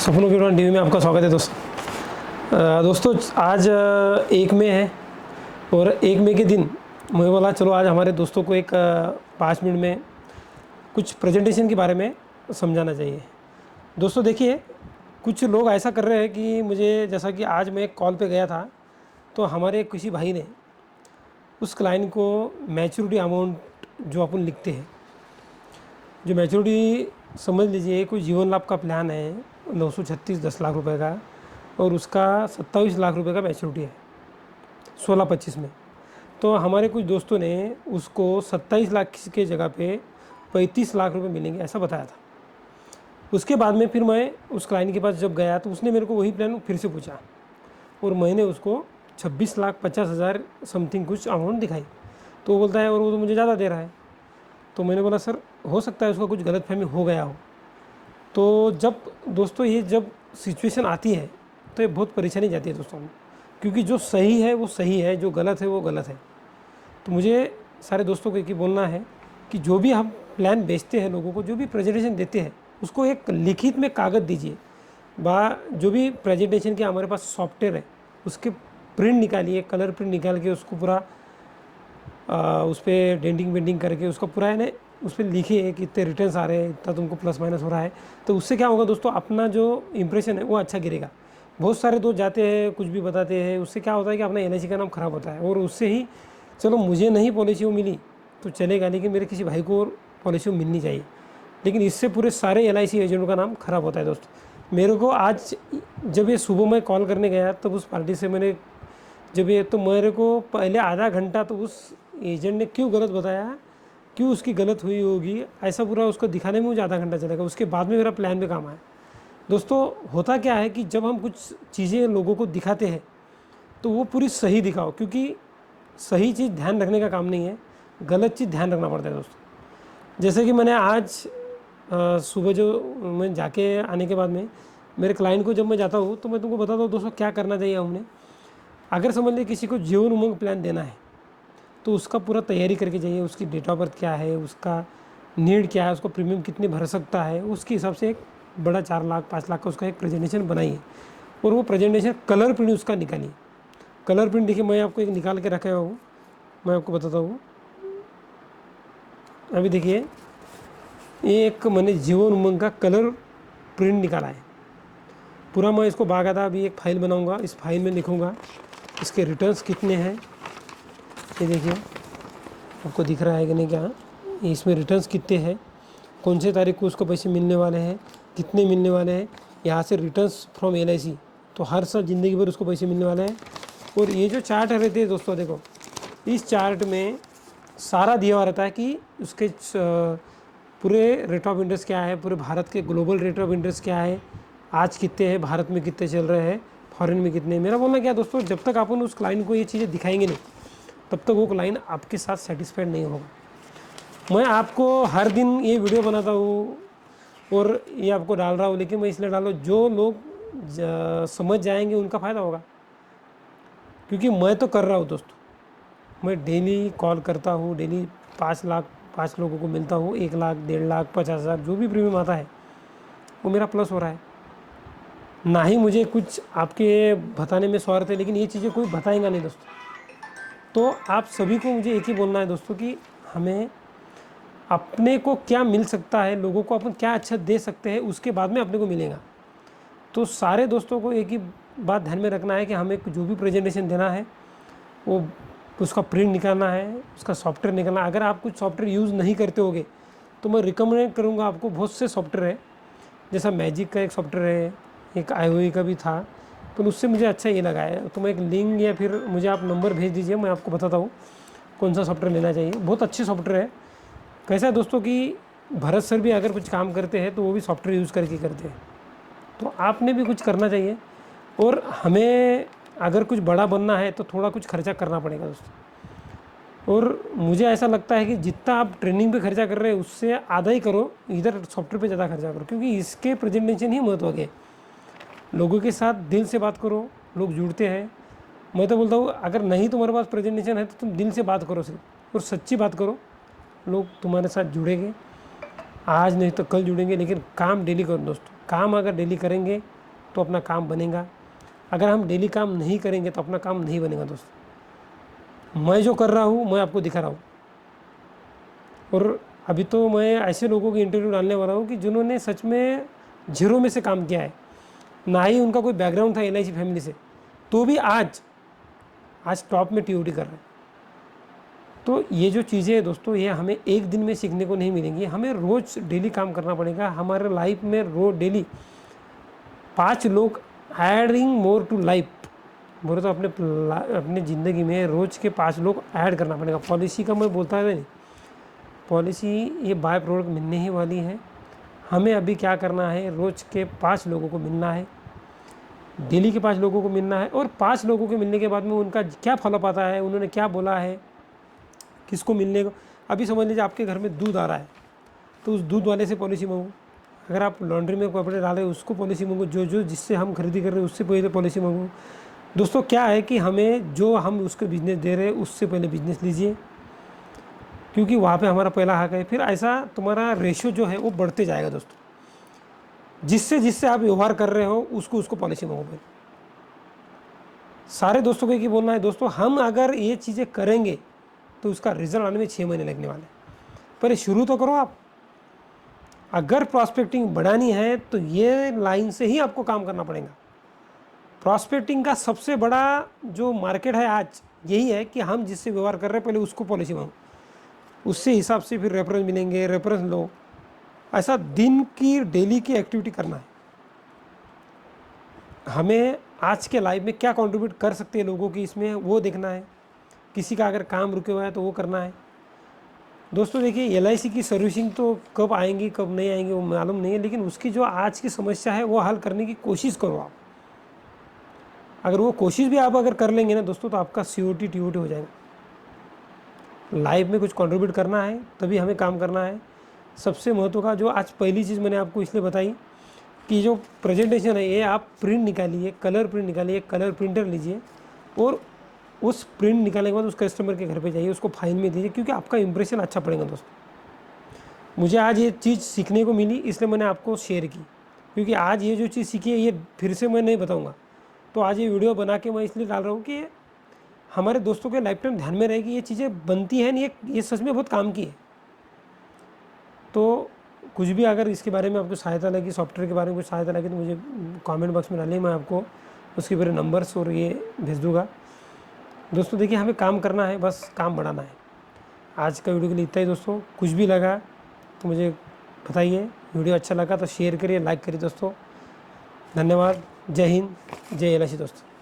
सपनों की उड़ान टीवी में आपका स्वागत है दोस्तों आज 1 मई है और 1 मई के दिन मुझे बोला चलो आज हमारे दोस्तों को एक 5 मिनट में कुछ प्रेजेंटेशन के बारे में समझाना चाहिए। दोस्तों देखिए, कुछ लोग ऐसा कर रहे हैं कि मुझे, जैसा कि आज मैं एक कॉल पे गया था तो हमारे किसी भाई ने उस क्लाइंट को मैच्योरिटी अमाउंट जो अपन लिखते हैं, जो मैच्योरिटी समझ लीजिए कोई जीवन लाभ का प्लान है 936 10 लाख रुपए का और उसका 27 लाख रुपए का मैच्योरिटी है 16-25 में। तो हमारे कुछ दोस्तों ने उसको 27 लाख के जगह पे 35 लाख रुपए मिलेंगे ऐसा बताया था। उसके बाद में फिर मैं उस क्लाइंट के पास जब गया तो उसने मेरे को वही प्लान फिर से पूछा और मैंने उसको 26,50,000 समथिंग कुछ अमाउंट दिखाई। तो वो बोलता है और वो तो मुझे ज़्यादा दे रहा है। तो मैंने बोला सर हो सकता है उसका कुछ गलतफहमी हो गया हो। तो जब दोस्तों ये जब सिचुएशन आती है तो ये बहुत परेशानी जाती है दोस्तों में, क्योंकि जो सही है वो सही है, जो गलत है वो गलत है। तो मुझे सारे दोस्तों को एक ही बोलना है कि जो भी हम प्लान बेचते हैं लोगों को, जो भी प्रेजेंटेशन देते हैं उसको एक लिखित में कागज़ दीजिए। जो भी प्रेजेंटेशन के हमारे पास सॉफ्टवेयर है उसके प्रिंट निकालिए, कलर प्रिंट निकाल के उसको पूरा उस पर डेंटिंग पेंटिंग करके उसका पूरा है ना उस पर लिखिए कि इतने रिटर्न्स आ रहे हैं, इतना तुमको प्लस माइनस हो रहा है। तो उससे क्या होगा दोस्तों, अपना जो इंप्रेशन है वो अच्छा गिरेगा। बहुत सारे दोस्त जाते हैं कुछ भी बताते हैं, उससे क्या होता है कि अपना LIC का नाम ख़राब होता है। और उससे ही चलो मुझे नहीं पॉलिसी वो मिली तो चलेगा, लेकिन मेरे किसी भाई को पॉलिसी मिलनी चाहिए, लेकिन इससे पूरे सारे LIC एजेंटों का नाम ख़राब होता है दोस्तों। मेरे को आज जब ये सुबह मैं कॉल करने गया तब उस पार्टी से मैंने जब ये, तो मेरे को पहले आधा घंटा तो उस एजेंट ने क्यों गलत बताया, क्यों उसकी गलत हुई होगी, ऐसा पूरा उसको दिखाने में मुझे आधा घंटा चलेगा। उसके बाद में मेरा प्लान भी काम आया। दोस्तों होता क्या है कि जब हम कुछ चीज़ें लोगों को दिखाते हैं तो वो पूरी सही दिखाओ, क्योंकि सही चीज़ ध्यान रखने का काम नहीं है, गलत चीज़ ध्यान रखना पड़ता है दोस्तों। जैसे कि मैंने आज सुबह जो मैं जाके आने के बाद में मेरे क्लाइंट को जब मैं जाता हूँ तो मैं तुमको बताता हूँ दोस्तों क्या करना चाहिए हमने। अगर समझ लीजिए किसी को जीवन उमंग प्लान देना है तो उसका पूरा तैयारी करके जाइए, उसकी डेट ऑफ बर्थ क्या है, उसका नीड क्या है, उसको प्रीमियम कितने भर सकता है, उसके हिसाब से एक बड़ा 4 लाख 5 लाख का उसका एक प्रेजेंटेशन बनाइए और वो प्रेजेंटेशन कलर प्रिंट उसका निकालिए। कलर प्रिंट देखिए मैं आपको एक निकाल के रखा हूँ, मैं आपको बताता हूँ। अभी देखिए ये एक मैंने जीवन उमंग का कलर प्रिंट निकाला है पूरा। मैं इसको बाकायदा अभी एक फ़ाइल बनाऊँगा, इस फाइल में लिखूँगा इसके रिटर्न्स कितने हैं। ये देखिए आपको दिख रहा है कि नहीं क्या, इसमें रिटर्न्स कितने हैं, कौन से तारीख को उसको पैसे मिलने वाले हैं, कितने मिलने वाले हैं, यहाँ से रिटर्न्स फ्रॉम LIC, तो हर साल ज़िंदगी भर उसको पैसे मिलने वाले हैं। और ये जो चार्ट रहते हैं दोस्तों, देखो इस चार्ट में सारा दिया हुआ रहता है कि उसके पूरे रेट ऑफ इंटरेस्ट क्या है, पूरे भारत के ग्लोबल रेट ऑफ इंटरेस्ट क्या है, आज कितने हैं, भारत में कितने चल रहे हैं, फॉरेन में कितने। मेरा बोलना क्या दोस्तों, जब तक अपन उस क्लाइंट को ये चीज़ें दिखाएंगे नहीं तब तक वो क्लाइंट आपके साथ सेटिस्फाइड नहीं होगा। मैं आपको हर दिन ये वीडियो बनाता हूँ और ये आपको डाल रहा हूँ, लेकिन मैं इसलिए डाल रहा हूँ जो लोग समझ जाएंगे उनका फ़ायदा होगा, क्योंकि मैं तो कर रहा हूँ दोस्तों। मैं डेली कॉल करता हूँ, डेली 5 लोगों को मिलता हूँ, 1 लाख 1.5 लाख 50,000 जो भी प्रीमियम आता है वो मेरा प्लस हो रहा है। ना ही मुझे कुछ आपके बताने में स्वार्थ है, लेकिन ये चीज़ें कोई बताएगा नहीं दोस्तों। तो आप सभी को मुझे एक ही बोलना है दोस्तों कि हमें अपने को क्या मिल सकता है, लोगों को अपन क्या अच्छा दे सकते हैं, उसके बाद में अपने को मिलेगा। तो सारे दोस्तों को एक ही बात ध्यान में रखना है कि हमें जो भी प्रेजेंटेशन देना है वो उसका प्रिंट निकालना है, उसका सॉफ्टवेयर निकालना है। अगर आप कुछ सॉफ्टवेयर यूज़ नहीं करते होगे तो मैं रिकमेंड करूँगा आपको, बहुत से सॉफ्टवेयर है, जैसा मैजिक का एक सॉफ्टवेयर है, एक IOE का भी था, तो उससे मुझे अच्छा ये लगा है। तो मैं एक लिंक या फिर मुझे आप नंबर भेज दीजिए, मैं आपको बताता हूँ कौन सा सॉफ्टवेयर लेना चाहिए। बहुत अच्छे सॉफ्टवेयर है। कैसा है दोस्तों कि भरत सर भी अगर कुछ काम करते हैं तो वो भी सॉफ्टवेयर यूज़ करके करते हैं, तो आपने भी कुछ करना चाहिए। और हमें अगर कुछ बड़ा बनना है तो थोड़ा कुछ खर्चा करना पड़ेगा दोस्तों। और मुझे ऐसा लगता है कि जितना आप ट्रेनिंग पे खर्चा कर रहे हैं उससे आधा ही करो, इधर सॉफ्टवेयर पे ज़्यादा खर्चा करो, क्योंकि इसके प्रेजेंटेशन ही महत्व है। लोगों के साथ दिल से बात करो, लोग जुड़ते हैं। मैं तो बोलता हूँ अगर नहीं तुम्हारे पास प्रेजेंटेशन है तो तुम दिल से बात करो सिर्फ, और सच्ची बात करो, लोग तुम्हारे साथ जुड़ेंगे। आज नहीं तो कल जुड़ेंगे, लेकिन काम डेली करो दोस्तों। काम अगर डेली करेंगे तो अपना काम बनेगा। अगर हम डेली काम नहीं करेंगे तो अपना काम नहीं बनेगा दोस्तों। मैं जो कर रहा हूँ मैं आपको दिखा रहा हूँ, और अभी तो मैं ऐसे लोगों की इंटरव्यू डालने वाला हूँ कि जिन्होंने सच में जीरो में से काम किया है, ना ही उनका कोई बैकग्राउंड था LIC फैमिली से, तो भी आज टॉप में TOT कर रहे हैं। तो ये जो चीज़ें हैं दोस्तों, ये हमें एक दिन में सीखने को नहीं मिलेंगी, हमें रोज़ डेली काम करना पड़ेगा। हमारे लाइफ में रोज डेली 5 लोग एडिंग मोर टू लाइफ, बोले तो अपने ज़िंदगी में रोज़ के 5 लोग ऐड करना पड़ेगा। पॉलिसी का मैं बोलता है नहीं, पॉलिसी ये बाय प्रोडक्ट मिलने ही वाली है। हमें अभी क्या करना है, रोज़ के 5 लोगों को मिलना है, डेली के 5 लोगों को मिलना है, और 5 लोगों के मिलने के बाद में उनका क्या फॉलोअप आता है, उन्होंने क्या बोला है, किसको मिलने को। अभी समझ लीजिए आपके घर में दूध आ रहा है, तो उस दूध वाले से पॉलिसी मांगो। अगर आप लॉन्ड्री में कपड़े डाल रहे हो उसको पॉलिसी मांगो। जो जिससे हम खरीदी कर रहे हैं उससे पहले पॉलिसी मांगो। दोस्तों क्या है कि हमें जो हम उसको बिजनेस दे रहे हैं उससे पहले बिजनेस लीजिए, क्योंकि वहाँ पे हमारा पहला हक है। फिर ऐसा तुम्हारा रेशियो जो है वो बढ़ते जाएगा दोस्तों। जिससे आप व्यवहार कर रहे हो उसको पॉलिसी मांगो पहले। सारे दोस्तों को एक ही बोलना है दोस्तों, हम अगर ये चीज़ें करेंगे तो उसका रिजल्ट आने में 6 महीने लगने वाले हैं। पर शुरू तो करो आप। अगर प्रॉस्पेक्टिंग बढ़ानी है तो ये लाइन से ही आपको काम करना पड़ेगा। प्रॉस्पेक्टिंग का सबसे बड़ा जो मार्केट है आज यही है कि हम जिससे व्यवहार कर रहे हैं पहले उसको पॉलिसी मांगो, उससे हिसाब से फिर रेफरेंस मिलेंगे, रेफरेंस लो। ऐसा दिन की डेली की एक्टिविटी करना है। हमें आज के लाइफ में क्या कंट्रीब्यूट कर सकते हैं लोगों की, इसमें वो देखना है। किसी का अगर काम रुके हुआ है तो वो करना है। दोस्तों देखिए LIC की सर्विसिंग तो कब आएंगी कब नहीं आएंगी वो मालूम नहीं है, लेकिन उसकी जो आज की समस्या है वो हल करने की कोशिश करो आप। अगर वो कोशिश भी आप अगर कर लेंगे ना दोस्तों, तो आपका COT TOT हो जाएगा। लाइफ में कुछ कंट्रीब्यूट करना है तभी हमें काम करना है। सबसे महत्व का जो आज पहली चीज़ मैंने आपको इसलिए बताई कि जो प्रेजेंटेशन है ये आप प्रिंट निकालिए, कलर प्रिंट निकालिए, कलर प्रिंटर लीजिए, और उस प्रिंट निकालने के बाद उस कस्टमर के घर पे जाइए, उसको फाइन में दीजिए, क्योंकि आपका इंप्रेशन अच्छा पड़ेगा दोस्तों। मुझे आज ये चीज़ सीखने को मिली इसलिए मैंने आपको शेयर की, क्योंकि आज ये जो चीज़ सीखी है ये फिर से मैं नहीं बताऊँगा। तो आज ये वीडियो बना के मैं इसलिए डाल रहा हूँ कि हमारे दोस्तों के लाइफ टाइम ध्यान में रहे कि ये चीज़ें बनती हैं नहीं, ये सच में बहुत काम की है। तो कुछ भी अगर इसके बारे में आपको सहायता लगी, सॉफ्टवेयर के बारे में कुछ सहायता लगी, तो मुझे कमेंट बॉक्स में डालिए, मैं आपको उसके पूरे नंबर्स और ये भेज दूँगा। दोस्तों देखिए हमें काम करना है, बस काम बढ़ाना है। आज का वीडियो के लिए इतना ही दोस्तों। कुछ भी लगा तो मुझे बताइए, वीडियो अच्छा लगा तो शेयर करिए, लाइक करिए दोस्तों। धन्यवाद। जय हिंद, जय LIC दोस्तों।